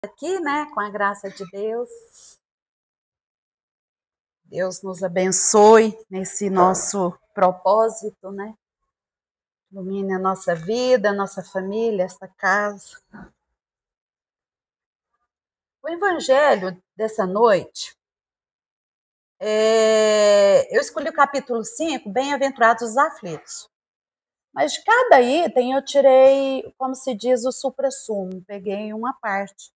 aqui, né, com a graça de Deus. Deus nos abençoe nesse nosso propósito, né? Ilumine a nossa vida, a nossa família, essa casa. O evangelho dessa noite, eu escolhi o capítulo 5, Bem-aventurados os aflitos. Mas de cada item eu tirei, como se diz, o suprassumo, peguei uma parte.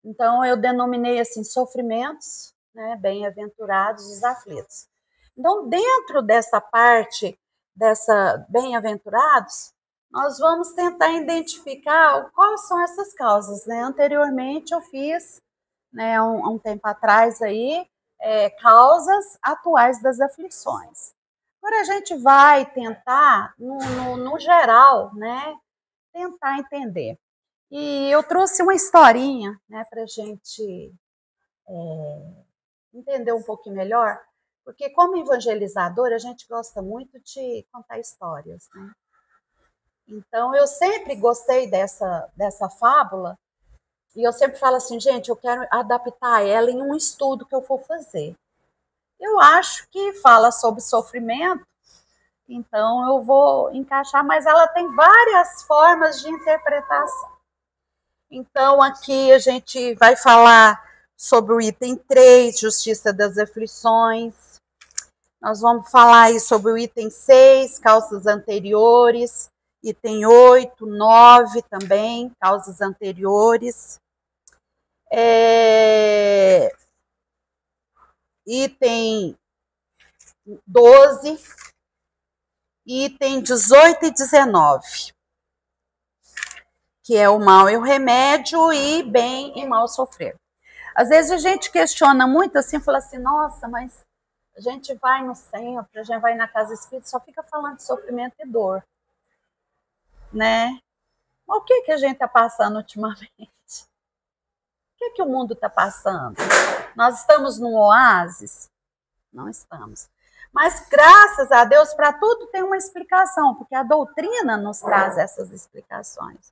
Então eu denominei assim, sofrimentos, né, bem-aventurados os aflitos. Então, dentro dessa parte, dessa bem-aventurados, nós vamos tentar identificar quais são essas causas, né? Anteriormente eu fiz, né, há um tempo atrás aí, causas atuais das aflições. Agora a gente vai tentar, no geral, né, tentar entender. E eu trouxe uma historinha, né, para a gente entender um pouquinho melhor, porque como evangelizadora a gente gosta muito de contar histórias, né? Então eu sempre gostei dessa fábula e eu sempre falo assim, gente, eu quero adaptar ela em um estudo que eu for fazer. Eu acho que fala sobre sofrimento, então eu vou encaixar, mas ela tem várias formas de interpretação. Então aqui a gente vai falar sobre o item 3, Justiça das Aflições. Nós vamos falar aí sobre o item 6, causas anteriores. Item 8, 9 também, causas anteriores. Item 12, item 18 e 19, que é o mal e o remédio, e bem e mal sofrer. Às vezes a gente questiona muito assim, fala assim, nossa, mas a gente vai no centro, a gente vai na casa espírita, só fica falando de sofrimento e dor, né? O que a gente está passando ultimamente? O que o mundo está passando? Nós estamos num oásis? Não estamos. Mas graças a Deus, para tudo tem uma explicação, porque a doutrina nos traz essas explicações.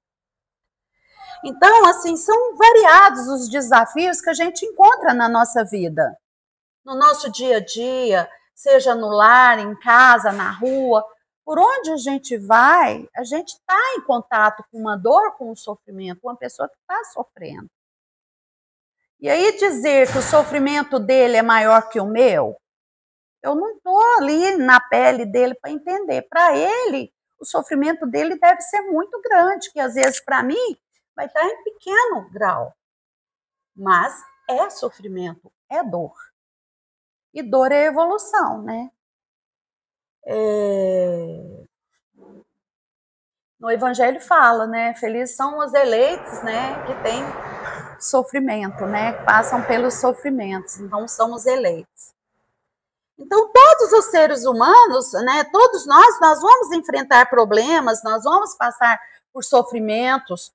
Então, assim, são variados os desafios que a gente encontra na nossa vida. No nosso dia a dia, seja no lar, em casa, na rua, por onde a gente vai, a gente está em contato com uma dor, com um sofrimento, com uma pessoa que está sofrendo. E aí dizer que o sofrimento dele é maior que o meu, eu não estou ali na pele dele para entender. Para ele, o sofrimento dele deve ser muito grande, que às vezes para mim vai estar em pequeno grau. Mas é sofrimento, é dor. E dor é evolução, né? No Evangelho fala, né? Felizes são os eleitos, né? Que têm sofrimento, né? Que passam pelos sofrimentos. Então, são os eleitos. Então, todos os seres humanos, né? Todos nós vamos enfrentar problemas, nós vamos passar por sofrimentos.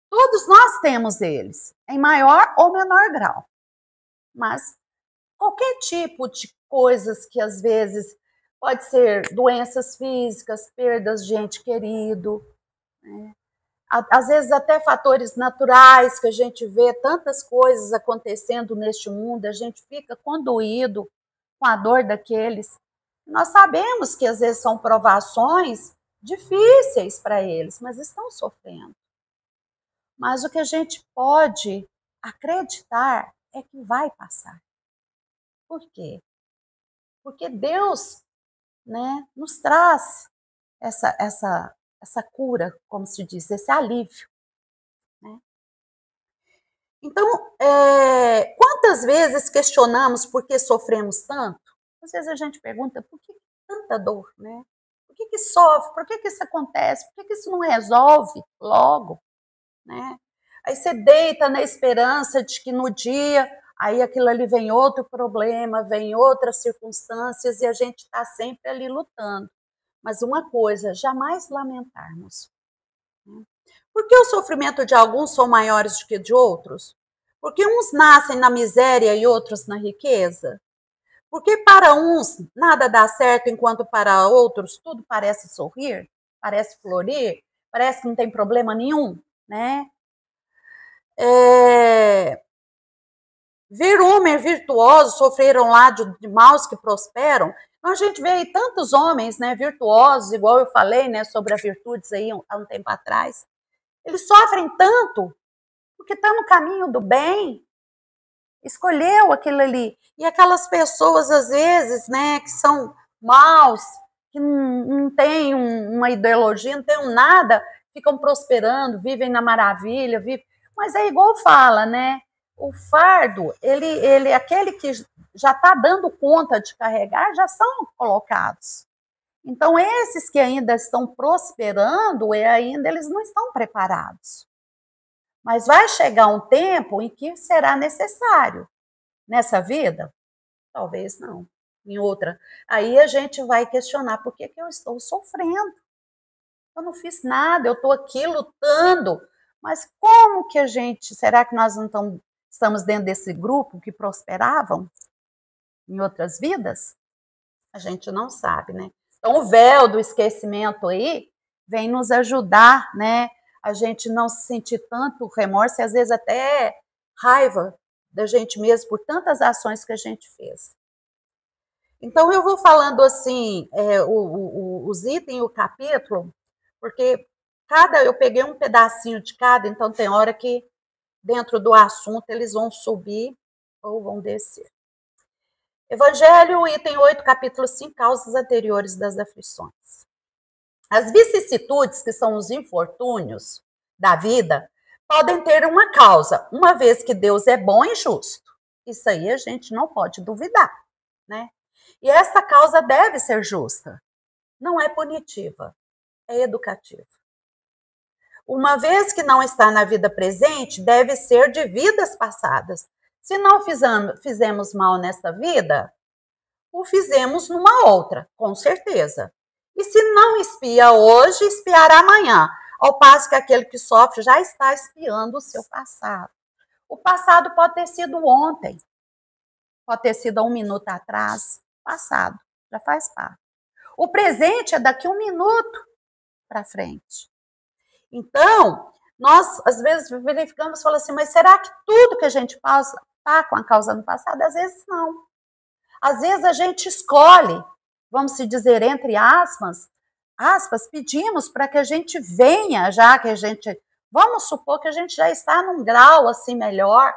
Todos nós temos eles, em maior ou menor grau. Mas qualquer tipo de coisas que às vezes pode ser doenças físicas, perdas de ente querido, né? Às vezes até fatores naturais, que a gente vê tantas coisas acontecendo neste mundo, a gente fica condoído com a dor daqueles. Nós sabemos que às vezes são provações difíceis para eles, mas estão sofrendo. Mas o que a gente pode acreditar é que vai passar. Por quê? Porque Deus, né, nos traz essa cura, como se diz, esse alívio, né? Então, quantas vezes questionamos por que sofremos tanto? Às vezes a gente pergunta por que tanta dor, né? Por que sofre? Por que isso acontece? Por que isso não resolve logo, né? Aí você deita na esperança de que no dia, aí aquilo ali vem outro problema, vem outras circunstâncias e a gente está sempre ali lutando. Mas uma coisa, jamais lamentarmos. Por que o sofrimento de alguns são maiores do que de outros? Porque uns nascem na miséria e outros na riqueza? Porque para uns nada dá certo, enquanto para outros tudo parece sorrir, parece florir, parece que não tem problema nenhum, né? Homens virtuosos sofreram lá de maus que prosperam. Então a gente vê aí tantos homens, né, virtuosos, igual eu falei, né, sobre as virtudes aí há um tempo atrás. Eles sofrem tanto porque estão no caminho do bem, escolheu aquilo ali. E aquelas pessoas, às vezes, né, que são maus, que não têm uma ideologia, não têm nada, ficam prosperando, vivem na maravilha, vivem... Mas é igual fala, né? O fardo, aquele que já está dando conta de carregar, já são colocados. Então, esses que ainda estão prosperando, ainda eles não estão preparados. Mas vai chegar um tempo em que será necessário. Nessa vida? Talvez não. Em outra. Aí a gente vai questionar por que eu estou sofrendo. Eu não fiz nada, eu estou aqui lutando. Mas como que a gente... Será que nós não estamos dentro desse grupo que prosperavam em outras vidas? A gente não sabe, né? Então o véu do esquecimento aí vem nos ajudar, né? A gente não se sentir tanto remorso e às vezes até raiva da gente mesmo por tantas ações que a gente fez. Então eu vou falando assim, os itens, o capítulo, porque eu peguei um pedacinho de cada, então tem hora que dentro do assunto eles vão subir ou vão descer. Evangelho, item 8, capítulo 5, causas anteriores das aflições. As vicissitudes, que são os infortúnios da vida, podem ter uma causa, uma vez que Deus é bom e justo. Isso aí a gente não pode duvidar, né? E essa causa deve ser justa. Não é punitiva, é educativa. Uma vez que não está na vida presente, deve ser de vidas passadas. Se não fizemos mal nesta vida, o fizemos numa outra, com certeza. E se não espia hoje, espiará amanhã. Ao passo que aquele que sofre já está espiando o seu passado. O passado pode ter sido ontem, pode ter sido há 1 minuto atrás, passado, já faz parte. O presente é daqui 1 minuto para frente. Então, nós às vezes verificamos e falamos assim, mas será que tudo que a gente passa está com a causa no passado? Às vezes não. Às vezes a gente escolhe, vamos se dizer entre aspas, pedimos para que a gente venha, já que a gente, vamos supor que a gente já está num grau assim melhor.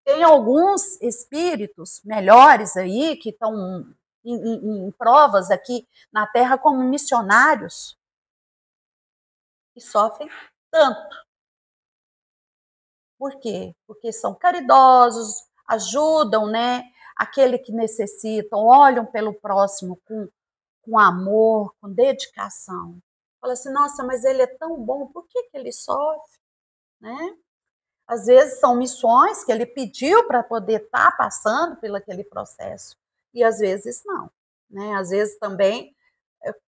Tem alguns espíritos melhores aí que estão em provas aqui na Terra como missionários e sofrem tanto. Por quê? Porque são caridosos, ajudam, né? Aquele que necessitam, olham pelo próximo com amor, com dedicação. Fala assim, nossa, mas ele é tão bom, por que ele sofre? Né? Às vezes são missões que ele pediu para poder estar passando pelo aquele processo, e às vezes não. Né? Às vezes também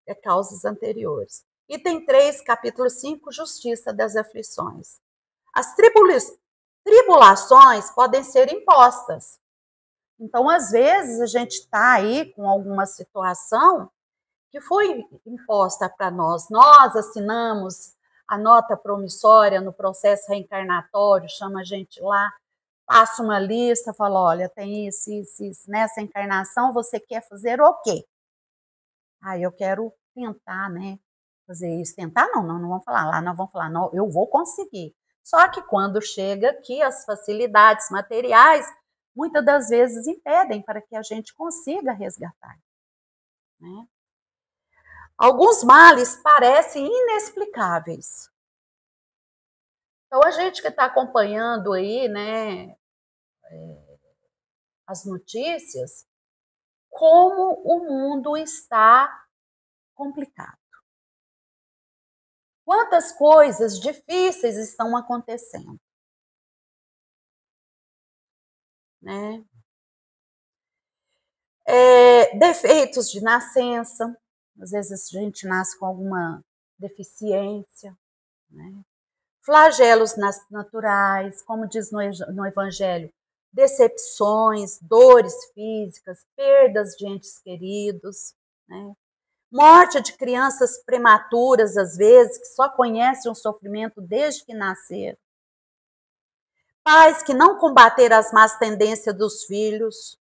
é causas anteriores. Item 3, capítulo 5, justiça das aflições. As tribulações podem ser impostas. Então, às vezes, a gente está aí com alguma situação que foi imposta para nós. Nós assinamos a nota promissória no processo reencarnatório, chama a gente lá, passa uma lista, fala, olha, tem isso, nessa encarnação você quer fazer o quê? Eu quero tentar, né, fazer isso. Tentar não vamos falar lá, nós vamos falar, não, eu vou conseguir. Só que quando chega aqui, as facilidades materiais, muitas das vezes impedem para que a gente consiga resgatar. Né? Alguns males parecem inexplicáveis. Então, a gente que está acompanhando aí, né, as notícias, como o mundo está complicado. Quantas coisas difíceis estão acontecendo. Né? Defeitos de nascença, às vezes a gente nasce com alguma deficiência, né? Flagelos naturais, como diz no Evangelho, decepções, dores físicas, perdas de entes queridos, né? Morte de crianças prematuras, às vezes, que só conhecem o sofrimento desde que nasceram. pais que não combateram as más tendências dos filhos.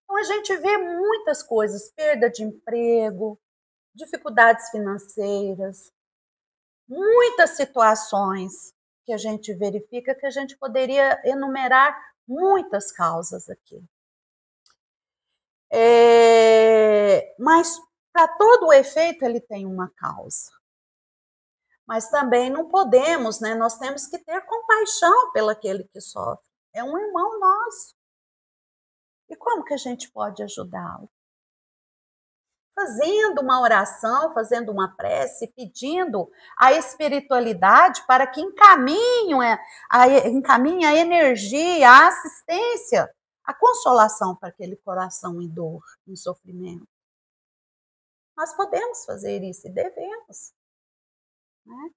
Então a gente vê muitas coisas, perda de emprego, dificuldades financeiras, muitas situações que a gente verifica que a gente poderia enumerar muitas causas aqui. Mas para todo o efeito ele tem uma causa. Mas também não podemos, né? Nós temos que ter compaixão pelo aquele que sofre. É um irmão nosso. E como que a gente pode ajudá-lo? Fazendo uma oração, fazendo uma prece, pedindo a espiritualidade para que encaminhe a energia, a assistência, a consolação para aquele coração em dor, em sofrimento. Nós podemos fazer isso e devemos. Né?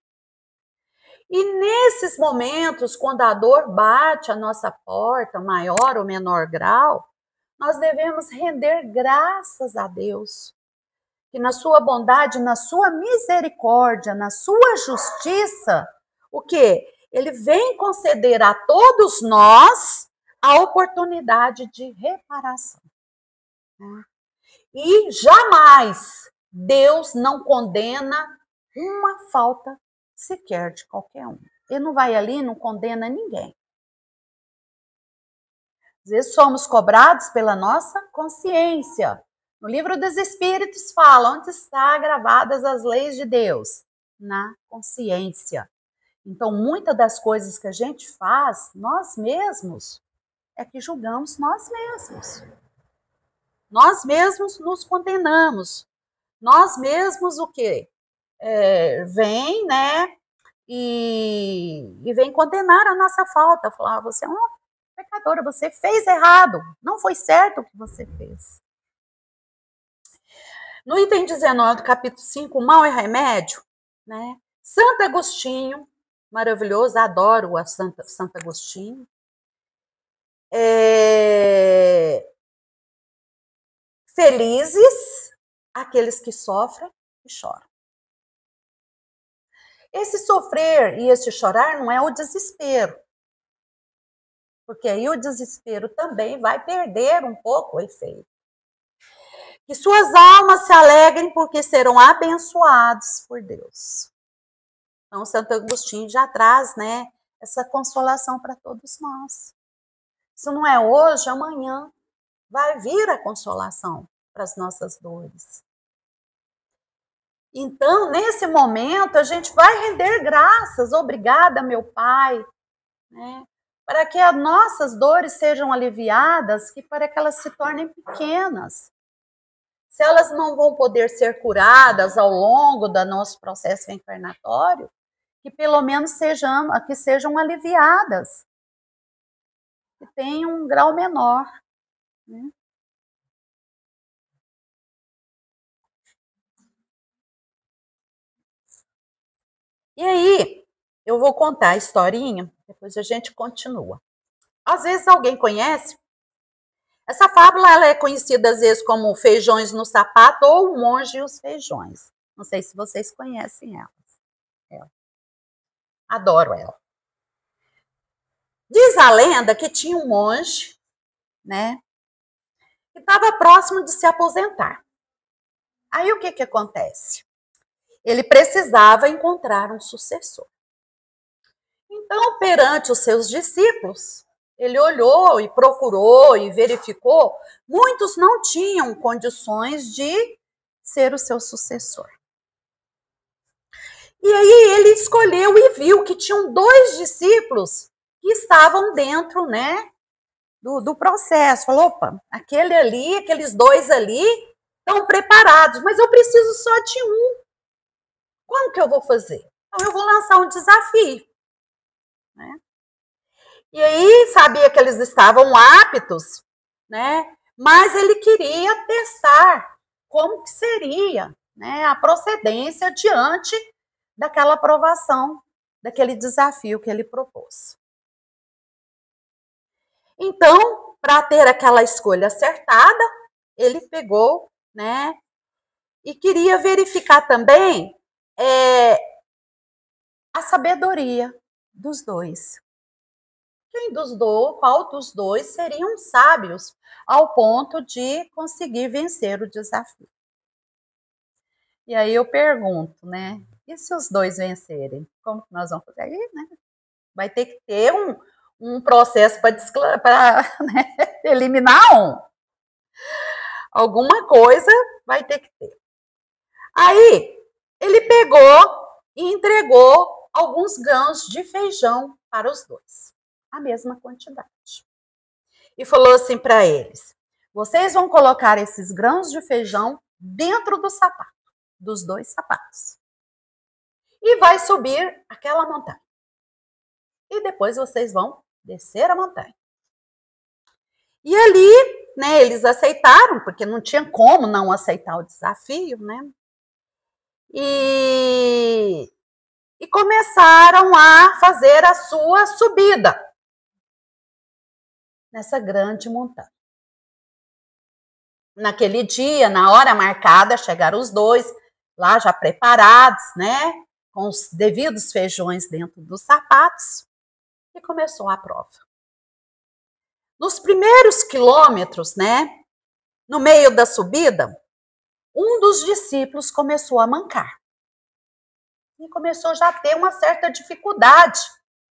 E nesses momentos, quando a dor bate a nossa porta, maior ou menor grau, nós devemos render graças a Deus, que na sua bondade, na sua misericórdia, na sua justiça, o quê? Ele vem conceder a todos nós a oportunidade de reparação. Né? E jamais Deus não condena uma falta sequer de qualquer um. Ele não vai ali e não condena ninguém. Às vezes somos cobrados pela nossa consciência. No livro dos Espíritos fala, onde estão gravadas as leis de Deus? Na consciência. Então, muitas das coisas que a gente faz, nós mesmos, é que julgamos nós mesmos. Nós mesmos nos condenamos. Nós mesmos o quê? Vem, né? E vem condenar a nossa falta. Falar, você é uma pecadora, você fez errado. Não foi certo o que você fez. No item 19 do capítulo 5, o mal é remédio, né? Santo Agostinho, maravilhoso, adoro a Santo Agostinho. Felizes aqueles que sofrem e choram. Esse sofrer e esse chorar não é o desespero, porque aí o desespero também vai perder um pouco o efeito. Que suas almas se alegrem porque serão abençoados por Deus. Então, Santo Agostinho já traz, né, essa consolação para todos nós. Se não é hoje, amanhã vai vir a consolação para as nossas dores. Então, nesse momento, a gente vai render graças. Obrigada, meu Pai, né, para que as nossas dores sejam aliviadas e para que elas se tornem pequenas. Se elas não vão poder ser curadas ao longo do nosso processo reencarnatório, que pelo menos sejam aliviadas, que tenham um grau menor. Né? E aí, eu vou contar a historinha, depois a gente continua. Às vezes alguém conhece. Essa fábula ela é conhecida às vezes como Feijões no Sapato ou O Monge e os Feijões. Não sei se vocês conhecem ela. Adoro ela. Diz a lenda que tinha um monge, né, que estava próximo de se aposentar. Aí o que acontece? Ele precisava encontrar um sucessor. Então, perante os seus discípulos, ele olhou e procurou e verificou, muitos não tinham condições de ser o seu sucessor. E aí ele escolheu e viu que tinham 2 discípulos que estavam dentro, né, do processo. Falou, opa, aqueles 2 ali estão preparados, mas eu preciso só de um. Como que eu vou fazer? Então eu vou lançar um desafio. Né? E aí sabia que eles estavam aptos, né? Mas ele queria testar como que seria, né, a procedência diante daquela aprovação, daquele desafio que ele propôs. Então, para ter aquela escolha acertada, ele pegou, né, e queria verificar também a sabedoria dos 2. qual dos dois seriam sábios ao ponto de conseguir vencer o desafio. E aí eu pergunto, né? E se os dois vencerem? Como que nós vamos fazer aí, né? Vai ter que ter um processo para né, eliminar um. Alguma coisa vai ter que ter. Aí, ele pegou e entregou alguns grãos de feijão para os dois. A mesma quantidade. E falou assim para eles: vocês vão colocar esses grãos de feijão dentro do sapato, dos dois sapatos. E vai subir aquela montanha. E depois vocês vão descer a montanha. E ali, né, eles aceitaram, porque não tinha como não aceitar o desafio, né? E começaram a fazer a sua subida nessa grande montanha. Naquele dia, na hora marcada, chegaram os dois lá já preparados, né? Com os devidos feijões dentro dos sapatos. E começou a prova. Nos primeiros quilômetros, né? No meio da subida, um dos discípulos começou a mancar. E começou já a ter uma certa dificuldade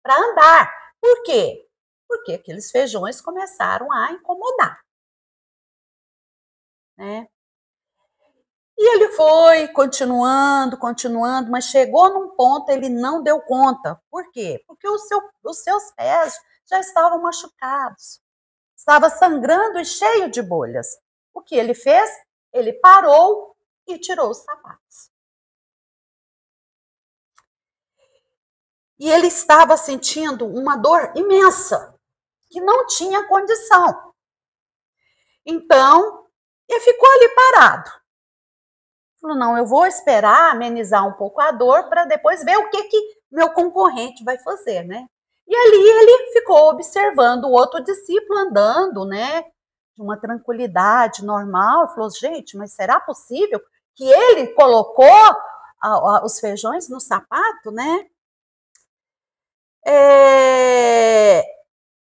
para andar. Por quê? Porque aqueles feijões começaram a incomodar. Né? E ele foi continuando, mas chegou num ponto, ele não deu conta. Por quê? Porque os seus pés já estavam machucados. Estava sangrando e cheio de bolhas. O que ele fez? Ele parou e tirou os sapatos. E ele estava sentindo uma dor imensa, que não tinha condição. Então, ele ficou ali parado. Falou, não, eu vou esperar amenizar um pouco a dor para depois ver o que meu concorrente vai fazer, né? E ali ele ficou observando o outro discípulo andando, né? De uma tranquilidade normal. Falou, gente, mas será possível que ele colocou os feijões no sapato, né?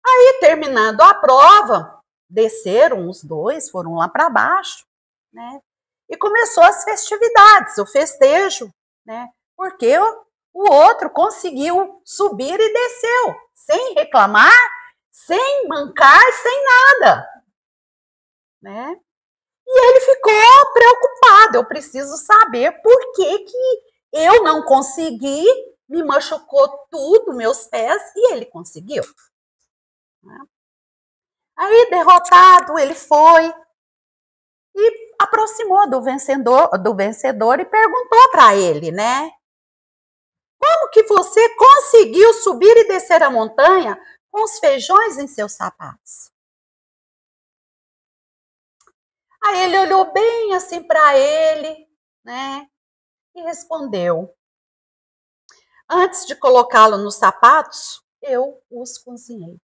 Aí, terminando a prova, desceram os dois, foram lá para baixo, né? E começou as festividades, o festejo, né? Porque o outro conseguiu subir e desceu, sem reclamar, sem mancar, sem nada, né? E ele ficou preocupado, eu preciso saber por que eu não consegui, me machucou tudo, meus pés, e ele conseguiu. Aí, derrotado, ele foi e aproximou do vencedor e perguntou para ele, né? Como que você conseguiu subir e descer a montanha com os feijões em seus sapatos? Aí ele olhou bem assim para ele, né? E respondeu: antes de colocá-lo nos sapatos, eu os cozinhei.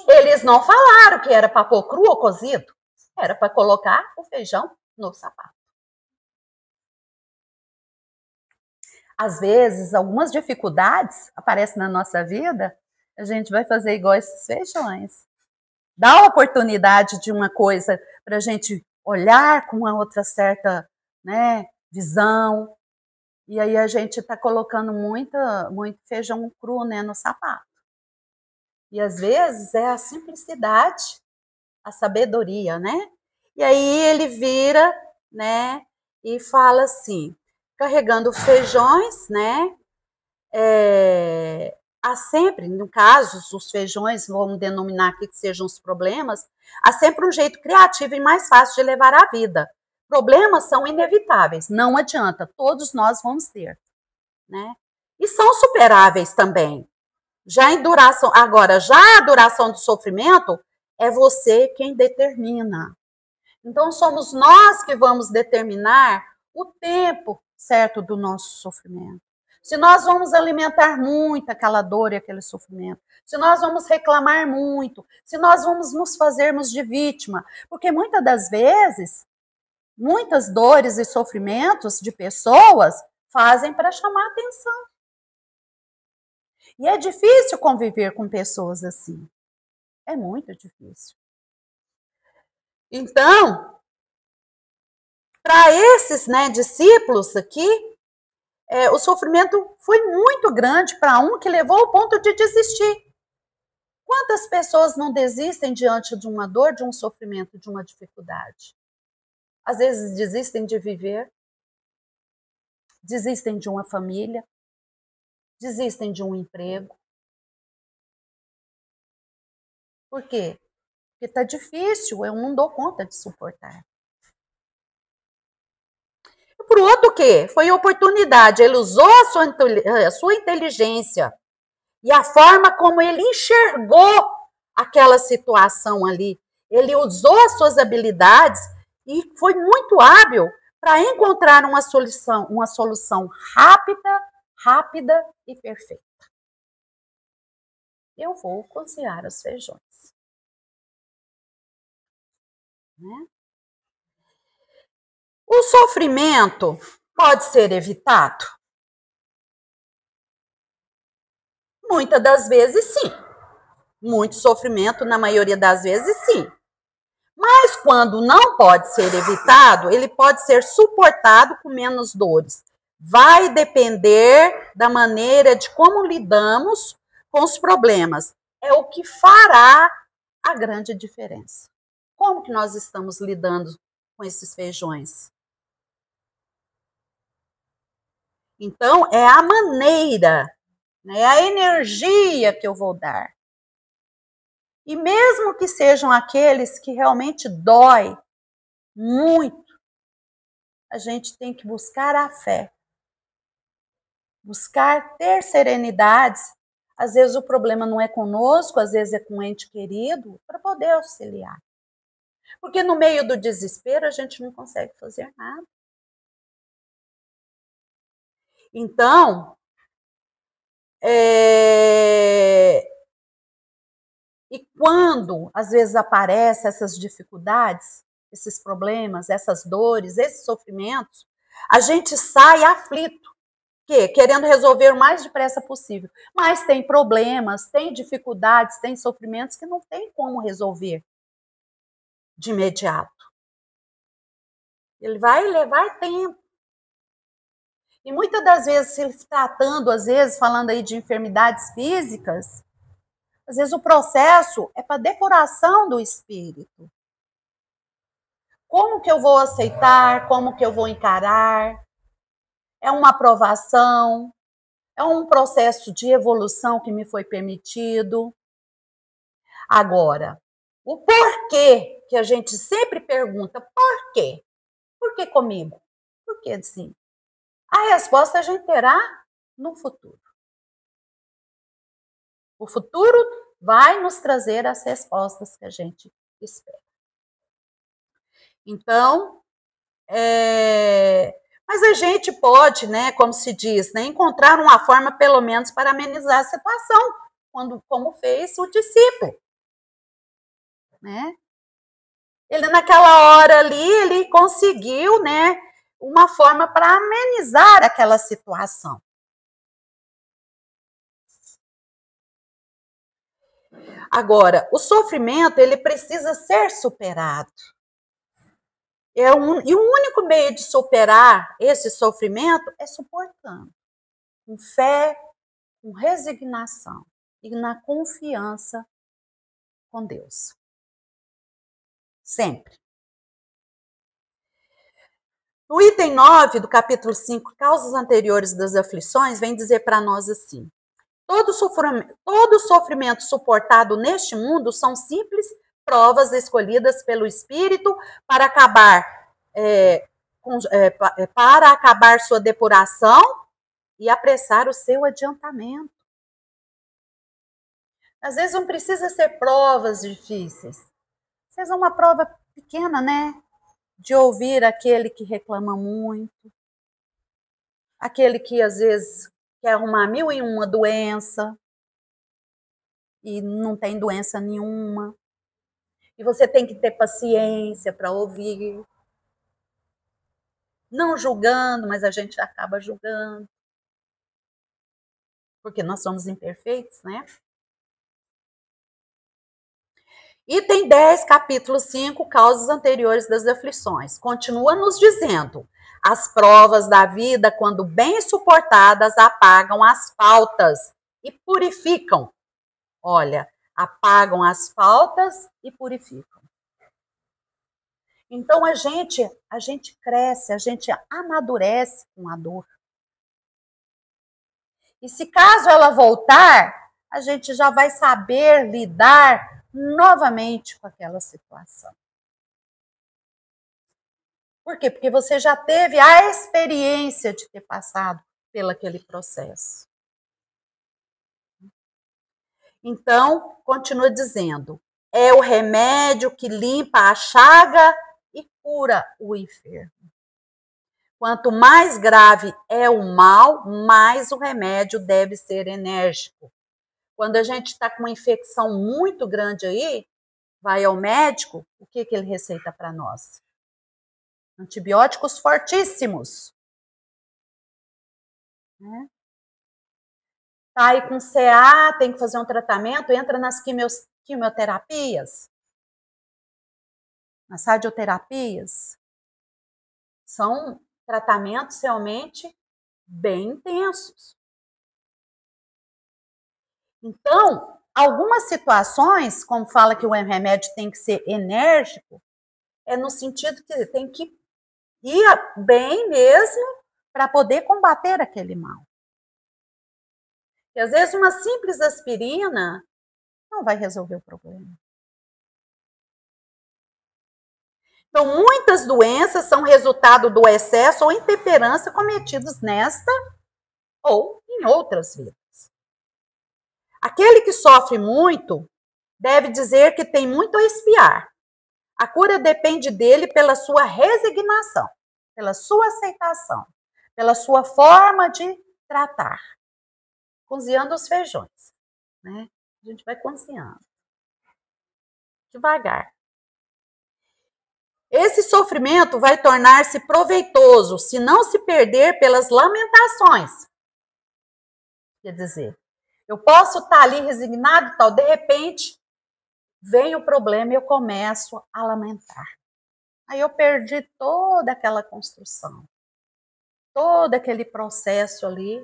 Eles não falaram que era para pôr cru ou cozido. Era para colocar o feijão no sapato. Às vezes, algumas dificuldades aparecem na nossa vida, a gente vai fazer igual esses feijões. Dá a oportunidade de uma coisa para a gente olhar com uma outra certa, né, visão. E aí a gente está colocando muito feijão cru, né, no sapato. E às vezes é a simplicidade, a sabedoria, né? E aí ele vira, né, e fala assim, carregando feijões, né? Há sempre, no caso, os feijões, vamos denominar aqui que sejam os problemas, há sempre um jeito criativo e mais fácil de levar a vida. Problemas são inevitáveis, não adianta, todos nós vamos ter, né? E são superáveis também. Já a duração do sofrimento é você quem determina. Então, somos nós que vamos determinar o tempo certo do nosso sofrimento. Se nós vamos alimentar muito aquela dor e aquele sofrimento, se nós vamos reclamar muito, se nós vamos nos fazermos de vítima, porque muitas das vezes muitas dores e sofrimentos de pessoas fazem para chamar atenção. E é difícil conviver com pessoas assim. É muito difícil. Então, para esses, né, discípulos aqui, o sofrimento foi muito grande para um que levou ao ponto de desistir. Quantas pessoas não desistem diante de uma dor, de um sofrimento, de uma dificuldade? Às vezes desistem de viver, desistem de uma família, desistem de um emprego. Por quê? Porque está difícil, eu não dou conta de suportar. E por outro, o quê? Foi oportunidade, ele usou a sua inteligência e a forma como ele enxergou aquela situação ali. Ele usou as suas habilidades e foi muito hábil para encontrar uma solução rápida e perfeita. Eu vou cozinhar os feijões. Né? O sofrimento pode ser evitado? Muitas das vezes, sim. Muito sofrimento, na maioria das vezes, sim. Mas quando não pode ser evitado, ele pode ser suportado com menos dores. Vai depender da maneira de como lidamos com os problemas. É o que fará a grande diferença. Como que nós estamos lidando com esses feijões? Então, é a maneira, né, a energia que eu vou dar. E mesmo que sejam aqueles que realmente dói muito, a gente tem que buscar a fé. Buscar ter serenidade. Às vezes o problema não é conosco, às vezes é com um ente querido, para poder auxiliar. Porque no meio do desespero a gente não consegue fazer nada. Então, e quando às vezes aparecem essas dificuldades, esses problemas, essas dores, esses sofrimentos, a gente sai aflito, querendo resolver o mais depressa possível. Mas tem problemas, tem dificuldades, tem sofrimentos que não tem como resolver de imediato. Ele vai levar tempo. E muitas das vezes, se tratando, às vezes, falando aí de enfermidades físicas, às vezes o processo é para depuração do espírito. Como que eu vou aceitar? Como que eu vou encarar? É uma aprovação? É um processo de evolução que me foi permitido? Agora, o porquê que a gente sempre pergunta, por quê? Por que comigo? Por que assim? A resposta a gente terá no futuro. O futuro vai nos trazer as respostas que a gente espera. Então, mas a gente pode, né, como se diz, né, encontrar uma forma, pelo menos, para amenizar a situação, como fez o discípulo. Né? Ele, naquela hora ali, ele conseguiu, né, uma forma para amenizar aquela situação. Agora, o sofrimento, ele precisa ser superado. E o único meio de superar esse sofrimento é suportando, com fé, com resignação e na confiança com Deus. Sempre. No item 9 do capítulo 5, causas anteriores das aflições, vem dizer para nós assim: todo sofrimento suportado neste mundo são simples provas escolhidas pelo Espírito para acabar sua depuração e apressar o seu adiantamento. Às vezes não precisa ser provas difíceis. Às vezes é uma prova pequena, né? De ouvir aquele que reclama muito, aquele que às vezes quer arrumar 1001 doença e não tem doença nenhuma. E você tem que ter paciência para ouvir. não julgando, mas a gente acaba julgando. Porque nós somos imperfeitos, né? Item 10, capítulo 5, causas anteriores das aflições. Continua nos dizendo: as provas da vida, quando bem suportadas, apagam as faltas e purificam. Olha, apagam as faltas e purificam. Então a gente cresce, a gente amadurece com a dor. E se caso ela voltar, a gente já vai saber lidar novamente com aquela situação. Por quê? Porque você já teve a experiência de ter passado pelo aquele processo. Então, continua dizendo, é o remédio que limpa a chaga e cura o enfermo. Quanto mais grave é o mal, mais o remédio deve ser enérgico. Quando a gente está com uma infecção muito grande aí, vai ao médico, o que ele receita para nós? Antibióticos fortíssimos. Né? Tá aí com CA, tem que fazer um tratamento, entra nas quimioterapias, nas radioterapias. São tratamentos realmente bem intensos. Então, algumas situações, como fala que o remédio tem que ser enérgico, é no sentido que tem que ir bem mesmo para poder combater aquele mal. E às vezes uma simples aspirina não vai resolver o problema. Então, muitas doenças são resultado do excesso ou intemperança cometidos nesta ou em outras vidas. Aquele que sofre muito deve dizer que tem muito a expiar. A cura depende dele pela sua resignação, pela sua aceitação, pela sua forma de tratar. Cozinhando os feijões, né? A gente vai cozinhando. Devagar. Esse sofrimento vai tornar-se proveitoso se não se perder pelas lamentações. Quer dizer, eu posso estar ali resignado e tal, de repente vem o problema e eu começo a lamentar. Aí eu perdi toda aquela construção, todo aquele processo ali,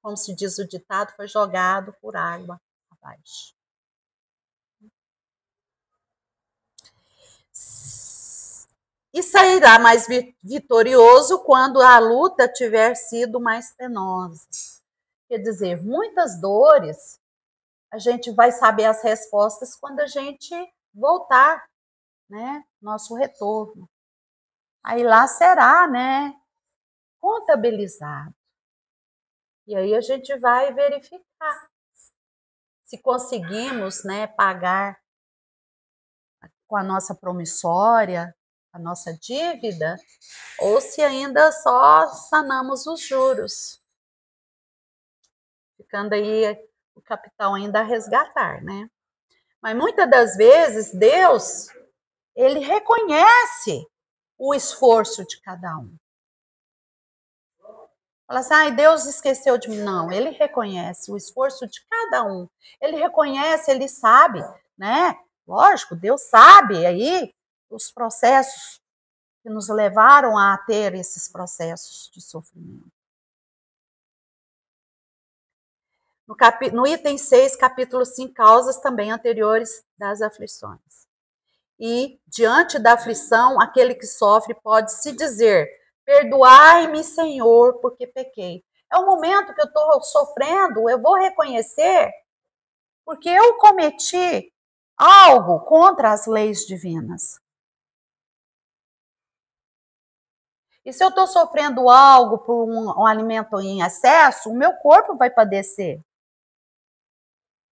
como se diz o ditado, foi jogado por água abaixo. E sairá mais vitorioso quando a luta tiver sido mais penosa. Quer dizer, muitas dores, a gente vai saber as respostas quando a gente voltar, né? Nosso retorno. Aí lá será, né? Contabilizado. E aí a gente vai verificar se conseguimos, né, pagar com a nossa promissória, a nossa dívida, ou se ainda só sanamos os juros. Ficando aí o capital ainda a resgatar, né? Mas muitas das vezes Deus, ele reconhece o esforço de cada um. Fala assim, Deus esqueceu de mim. Não, ele reconhece o esforço de cada um. Ele reconhece, ele sabe, né? Lógico, Deus sabe aí os processos que nos levaram a ter esses processos de sofrimento. No item 6, capítulo 5, causas também anteriores das aflições. E, diante da aflição, aquele que sofre pode se dizer, perdoai-me, Senhor, porque pequei. É o momento que eu estou sofrendo, eu vou reconhecer, porque eu cometi algo contra as leis divinas. E se eu estou sofrendo algo por um alimento em excesso, o meu corpo vai padecer.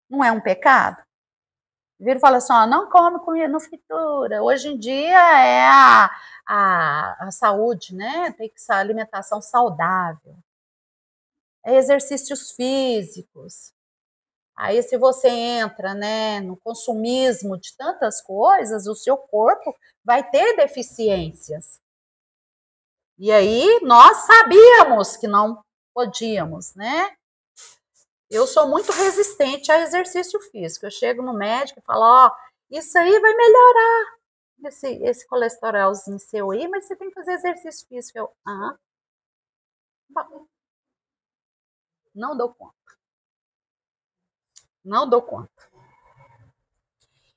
Não é um pecado? Vira e fala assim, não come comida no fritura. Hoje em dia é a saúde, né? Tem que ser alimentação saudável. É exercícios físicos. Aí se você entra, né, no consumismo de tantas coisas, o seu corpo vai ter deficiências. E aí nós sabíamos que não podíamos, né? Eu sou muito resistente a exercício físico. Eu chego no médico e falo, ó, isso aí vai melhorar esse colesterolzinho seu aí, mas você tem que fazer exercício físico. Eu, não dou conta. Não dou conta.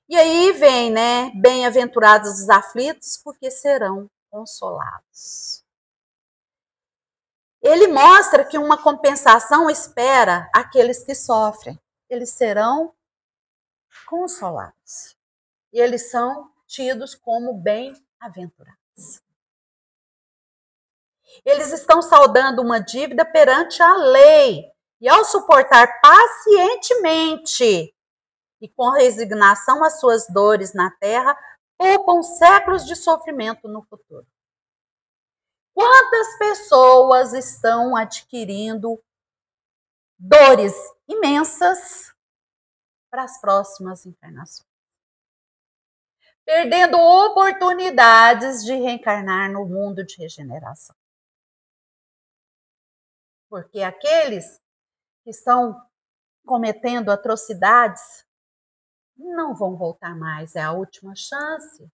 E aí vem, né? Bem-aventurados os aflitos, porque serão consolados. Ele mostra que uma compensação espera aqueles que sofrem. Eles serão consolados. E eles são tidos como bem-aventurados. Eles estão saldando uma dívida perante a lei. E ao suportar pacientemente e com resignação as suas dores na terra, poupam séculos de sofrimento no futuro. Quantas pessoas estão adquirindo dores imensas para as próximas encarnações? Perdendo oportunidades de reencarnar no mundo de regeneração. Porque aqueles que estão cometendo atrocidades não vão voltar mais, é a última chance.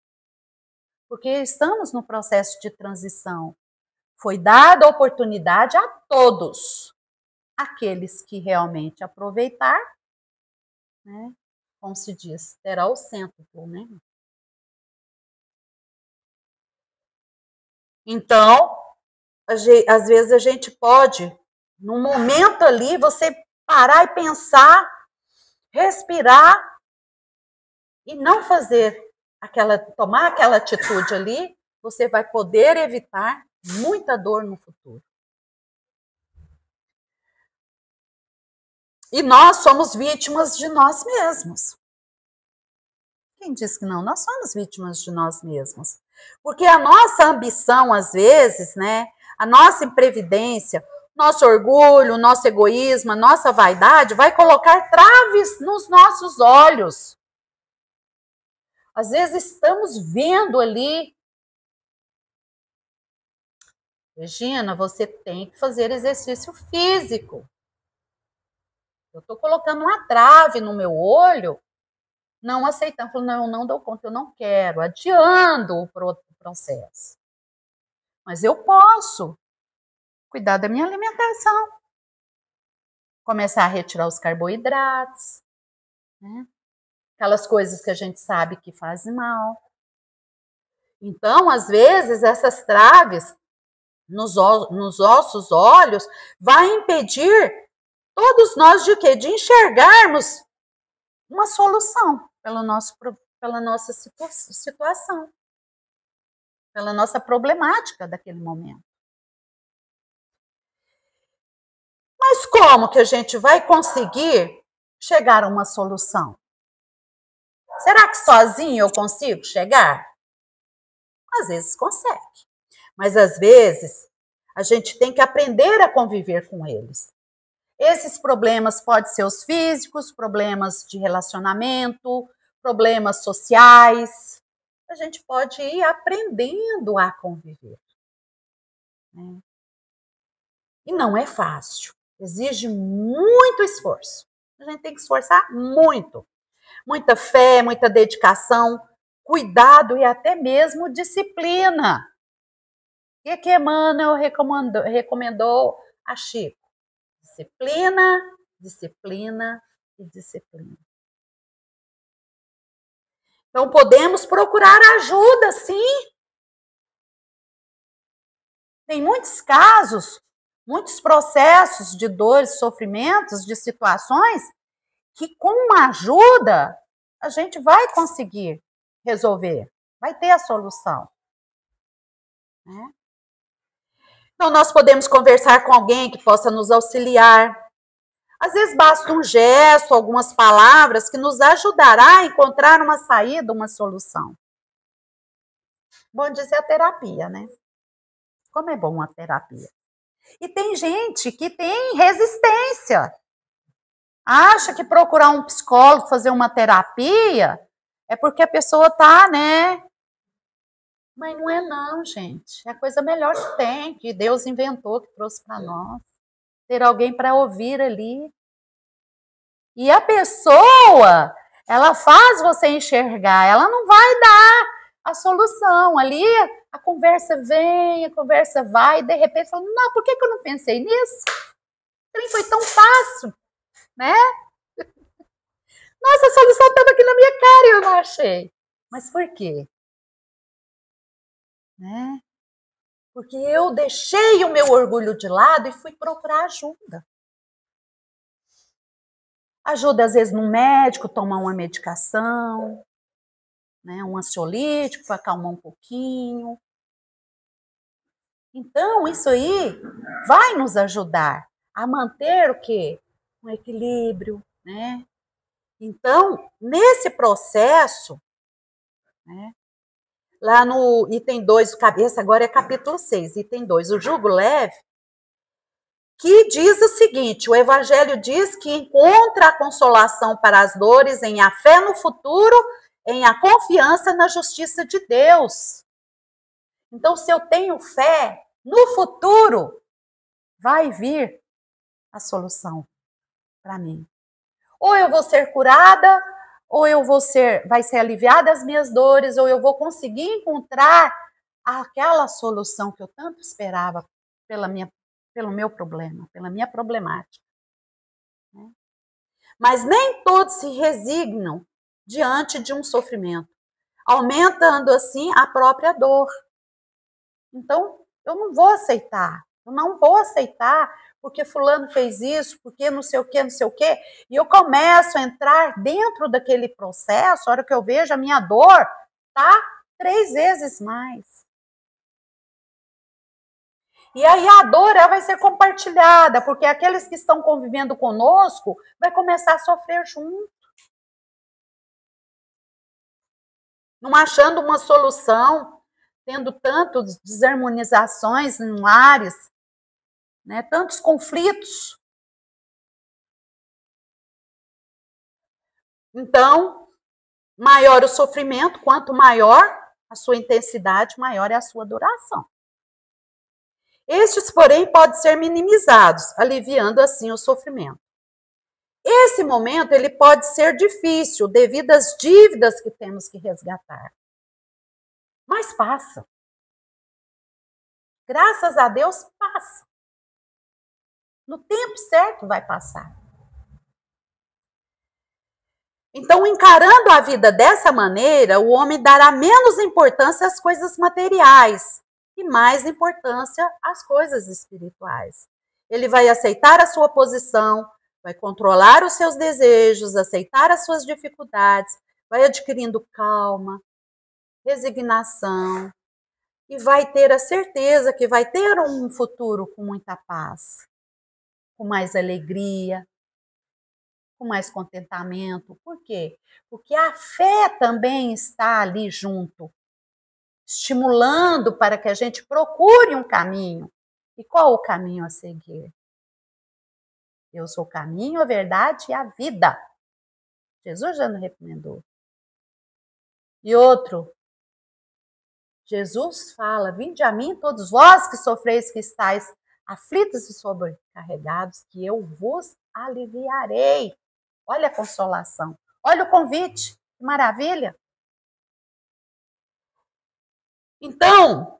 Porque estamos no processo de transição. Foi dada a oportunidade a todos. Aqueles que realmente aproveitar, né, como se diz, terá o cêntuplo, né? Então, às vezes a gente pode, num momento ali, você parar e pensar, respirar e não fazer tomar aquela atitude ali, você vai poder evitar muita dor no futuro. E nós somos vítimas de nós mesmos. Quem diz que não? Nós somos vítimas de nós mesmos. Porque a nossa ambição, às vezes, né, a nossa imprevidência, nosso orgulho, nosso egoísmo, a nossa vaidade vai colocar traves nos nossos olhos. Às vezes estamos vendo ali, Regina, você tem que fazer exercício físico. Eu estou colocando uma trave no meu olho, não aceitando, falando, não, eu não dou conta, eu não quero, adiando o processo. Mas eu posso cuidar da minha alimentação, começar a retirar os carboidratos, né? Aquelas coisas que a gente sabe que fazem mal. Então, às vezes, essas traves nos nossos olhos vai impedir todos nós de quê? De enxergarmos uma solução pela nossa situação, pela nossa problemática daquele momento. Mas como que a gente vai conseguir chegar a uma solução? Será que sozinho eu consigo chegar? Às vezes consegue, mas às vezes a gente tem que aprender a conviver com eles. Esses problemas podem ser os físicos, problemas de relacionamento, problemas sociais. A gente pode ir aprendendo a conviver, né? E não é fácil, exige muito esforço. A gente tem que esforçar muito. Muita fé, muita dedicação, cuidado e até mesmo disciplina. O que Emmanuel recomendou a Chico? Disciplina, disciplina e disciplina. Então, podemos procurar ajuda, sim. Tem muitos casos, muitos processos de dores, sofrimentos, de situações que com uma ajuda a gente vai conseguir resolver, vai ter a solução, né? Então, nós podemos conversar com alguém que possa nos auxiliar. Às vezes basta um gesto, algumas palavras que nos ajudará a encontrar uma saída, uma solução. Bom dizer a terapia, né? Como é bom a terapia. E tem gente que tem resistência. Acha que procurar um psicólogo, fazer uma terapia, é porque a pessoa está, né, Mas não é não, gente. É a coisa melhor que tem, que Deus inventou, que trouxe para nós. Ter alguém para ouvir ali. E a pessoa, ela faz você enxergar, ela não vai dar a solução. Ali a conversa vem, a conversa vai, e de repente fala, não, por que eu não pensei nisso? Nem foi tão fácil, né? Nossa, a solução estava aqui na minha cara e eu não achei. Mas por quê? Né? Porque eu deixei o meu orgulho de lado e fui procurar ajuda. Ajuda, às vezes, no médico, tomar uma medicação, né? Um ansiolítico para acalmar um pouquinho. Então, isso aí vai nos ajudar a manter o quê? Um equilíbrio, né? Então, nesse processo, né? Lá no item 2, esse agora é capítulo 6, item 2, o jugo leve, que diz o seguinte, o Evangelho diz que encontra a consolação para as dores em a fé no futuro, em a confiança na justiça de Deus. Então, se eu tenho fé no futuro, vai vir a solução para mim. Ou eu vou ser curada, ou vai ser aliviada as minhas dores, ou eu vou conseguir encontrar aquela solução que eu tanto esperava pelo meu problema, pela minha problemática. Mas nem todos se resignam diante de um sofrimento, aumentando assim a própria dor. Então, eu não vou aceitar, porque fulano fez isso, porque não sei o quê, e eu começo a entrar dentro daquele processo, a hora que eu vejo a minha dor, tá 3 vezes mais. E aí a dor ela vai ser compartilhada, porque aqueles que estão convivendo conosco vai começar a sofrer junto. Não achando uma solução, tendo tantas desarmonizações em lares, né, tantos conflitos. Então, maior o sofrimento, quanto maior a sua intensidade, maior é a sua duração. Estes, porém, podem ser minimizados, aliviando assim o sofrimento. Esse momento ele pode ser difícil devido às dívidas que temos que resgatar. Mas passa. Graças a Deus, passa. No tempo certo vai passar. Então, encarando a vida dessa maneira, o homem dará menos importância às coisas materiais e mais importância às coisas espirituais. Ele vai aceitar a sua posição, vai controlar os seus desejos, aceitar as suas dificuldades, vai adquirindo calma, resignação e vai ter a certeza que vai ter um futuro com muita paz, com mais alegria, com mais contentamento. Por quê? Porque a fé também está ali junto, estimulando para que a gente procure um caminho. E qual o caminho a seguir? Eu sou o caminho, a verdade e a vida. Jesus já nos recomendou. E outro, Jesus fala, vinde a mim todos vós que sofreis, que estáis aflitos e sobrecarregados, que eu vos aliviarei. Olha a consolação, olha o convite, que maravilha. Então,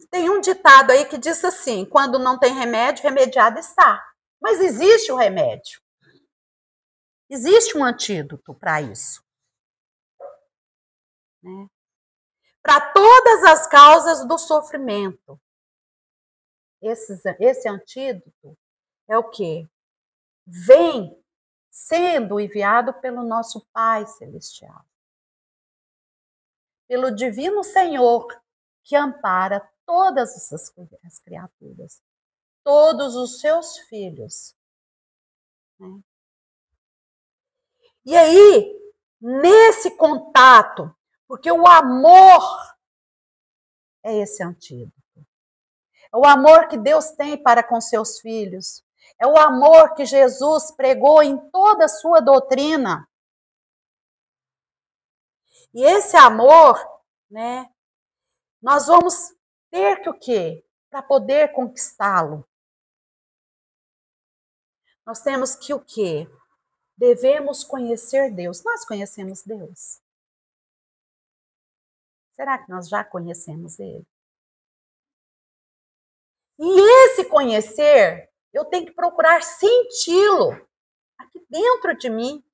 tem um ditado aí que diz assim, quando não tem remédio, remediado está. Mas existe o remédio. Existe um antídoto para isso. Né? Para todas as causas do sofrimento. Esse antídoto é o quê? Vem sendo enviado pelo nosso Pai Celestial. Pelo Divino Senhor, que ampara todas as criaturas, todos os seus filhos. Né? E aí, nesse contato, porque o amor é esse antídoto. É o amor que Deus tem para com seus filhos. É o amor que Jesus pregou em toda a sua doutrina. E esse amor, né, nós vamos ter que o quê? Para poder conquistá-lo, nós temos que o quê? Devemos conhecer Deus. Nós conhecemos Deus? Será que nós já conhecemos Ele? E esse conhecer, eu tenho que procurar senti-lo aqui dentro de mim.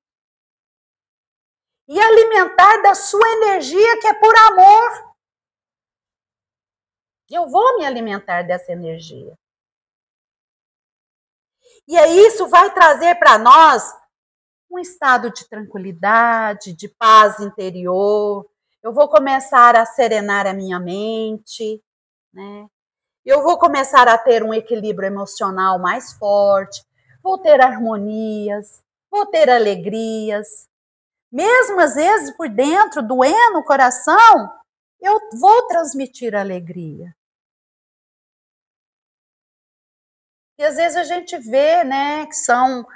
E alimentar da sua energia, que é por amor. Eu vou me alimentar dessa energia. E aí isso vai trazer para nós um estado de tranquilidade, de paz interior. Eu vou começar a serenar a minha mente, né? Eu vou começar a ter um equilíbrio emocional mais forte, vou ter harmonias, vou ter alegrias. Mesmo às vezes por dentro, doendo o coração, eu vou transmitir alegria. E às vezes a gente vê, né, que são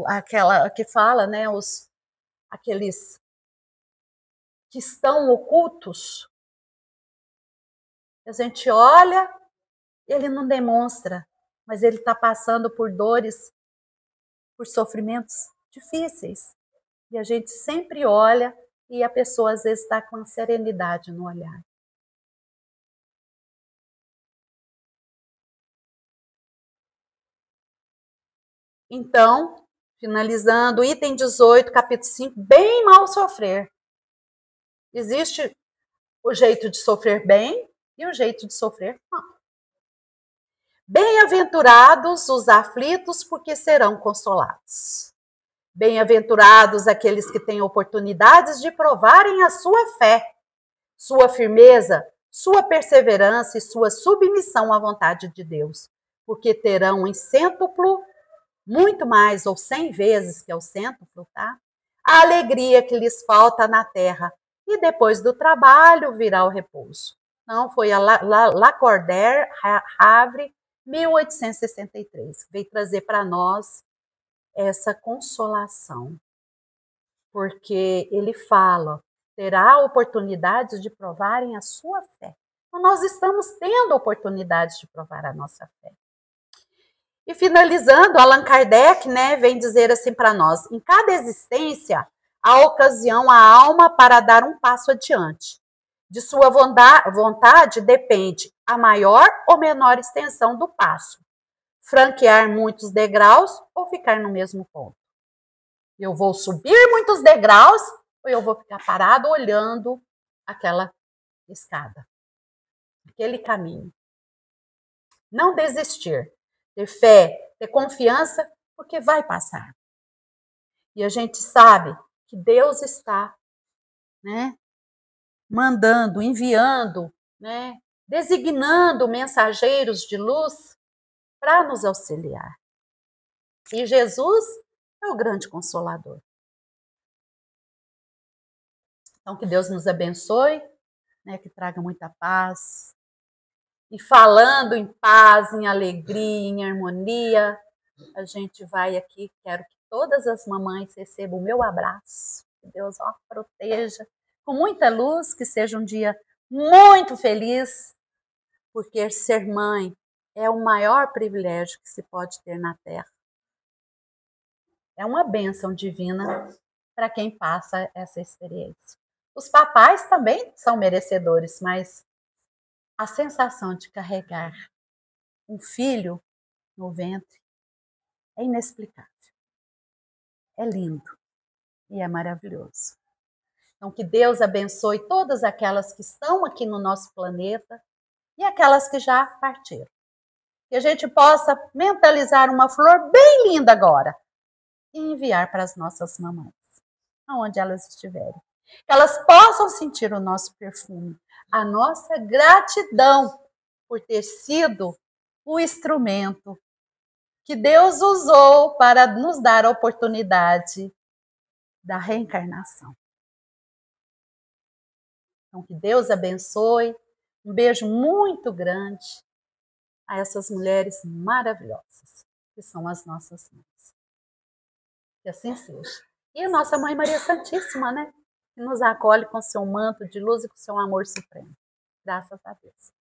aquela que fala, né, aqueles que estão ocultos. A gente olha, ele não demonstra, mas ele está passando por dores, por sofrimentos difíceis. E a gente sempre olha e a pessoa às vezes está com serenidade no olhar. Então, finalizando, item 18, capítulo 5, bem mal sofrer. Existe o jeito de sofrer bem e o jeito de sofrer mal. Bem-aventurados os aflitos, porque serão consolados. Bem-aventurados aqueles que têm oportunidades de provarem a sua fé, sua firmeza, sua perseverança e sua submissão à vontade de Deus, porque terão em cêntuplo, muito mais, ou 100 vezes, que é o cêntuplo, tá? A alegria que lhes falta na terra, e depois do trabalho virá o repouso. Não, foi a Lacordaire Havre, 1863, que veio trazer para nós essa consolação. Porque ele fala, terá oportunidades de provarem a sua fé. Então, nós estamos tendo oportunidades de provar a nossa fé. E finalizando, Allan Kardec, né, vem dizer assim para nós, em cada existência, há ocasião à alma para dar um passo adiante. De sua vontade depende a maior ou menor extensão do passo. Franquear muitos degraus ou ficar no mesmo ponto. Eu vou subir muitos degraus ou eu vou ficar parado olhando aquela escada, aquele caminho. Não desistir. Ter fé, ter confiança, porque vai passar. E a gente sabe que Deus está, né, mandando, enviando, né, designando mensageiros de luz para nos auxiliar. E Jesus é o grande consolador. Então, que Deus nos abençoe, né, que traga muita paz. E falando em paz, em alegria, em harmonia, a gente vai aqui, quero que todas as mamães recebam o meu abraço. Que Deus proteja com muita luz, que seja um dia muito feliz, porque ser mãe é o maior privilégio que se pode ter na Terra. É uma bênção divina para quem passa essa experiência. Os papais também são merecedores, mas a sensação de carregar um filho no ventre é inexplicável. É lindo e é maravilhoso. Então, que Deus abençoe todas aquelas que estão aqui no nosso planeta e aquelas que já partiram. Que a gente possa mentalizar uma flor bem linda agora e enviar para as nossas mamães, aonde elas estiverem. Que elas possam sentir o nosso perfume, a nossa gratidão por ter sido o instrumento que Deus usou para nos dar a oportunidade da reencarnação. Então, que Deus abençoe. Um beijo muito grande a essas mulheres maravilhosas, que são as nossas mães. Que assim seja. E a nossa Mãe Maria Santíssima, né? Que nos acolhe com seu manto de luz e com seu amor supremo. Graças a Deus.